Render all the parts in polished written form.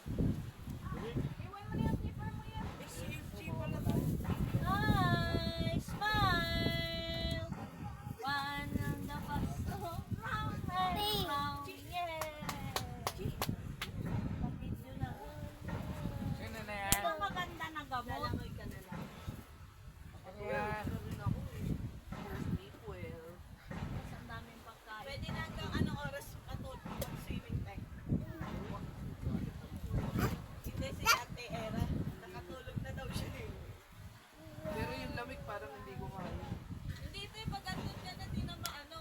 Iwan mo na yung zipper mo yan. SCFG pala to. Hi! Smile! One on the bus. Round and round. Yeah! Papidyo na. Sino na yan? Ito maganda na gamot. Lalangoy ka na lang. Ano yan? Rin ako eh. Sleep well. Ang daming pagkain. Pwede na hanggang anong oras matulog mag-swimming time? Hindi si Ate Era. Nakatulog na daw siya eh. Pero yung lamig parang hindi ko kaya. Hindi ito eh, pag andun ka na di na maano.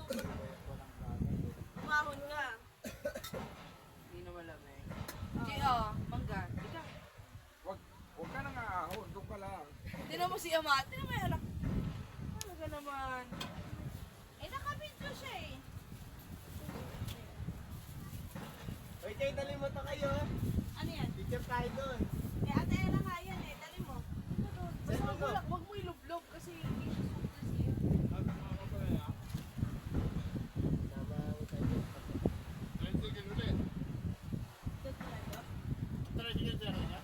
Umahon ka. Hindi na malamig. Mangga. Ikaw. Huwag ka nang aahon, doon ka lang. Tinan mo si Ama. Tinan mo yung anak. Talaga naman. Eh, nakabidyo siya eh. Wait, kayo dali mo to kayo. Ano yan? Picture tayo doon. Eh, Ate Ella nga yan eh. Dali mo. Basta wag mo ilublog kasi hindi siya sutas yun. Tama ako tayo. Tricycle ulit. Ito talaga. Tricycle sir, ha?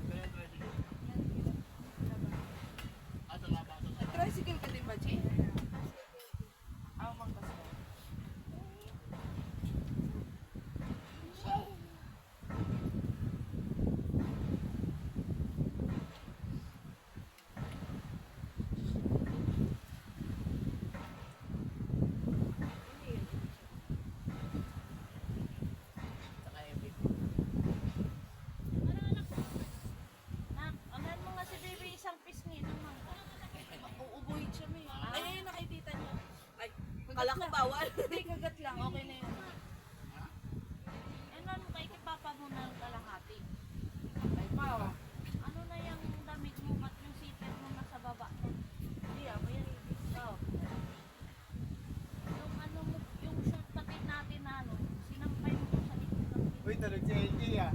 Kaya tricycle. Salamat. Tricycle ka din ba, Chi? Mangga sa. Saka yung Ano anak ko? Nak, anan mo nga si baby isang pisngi ng mangga. Uubuhin siya, may. Ay, ayun, nakitita niya. Ay, Kagat kala ko lang. bawal. Hindi, kagat lang. Okay na yun. Ano mo kay papa mo ng kalahati? Ay, pa, oh. Ano na yung damit mo at yung zipper mo nasa baba? Hindi, may Oh. Yung ano mo, yung short patin natin na ano, sinampay mo sa likod ng Uy, tulog si LG ah.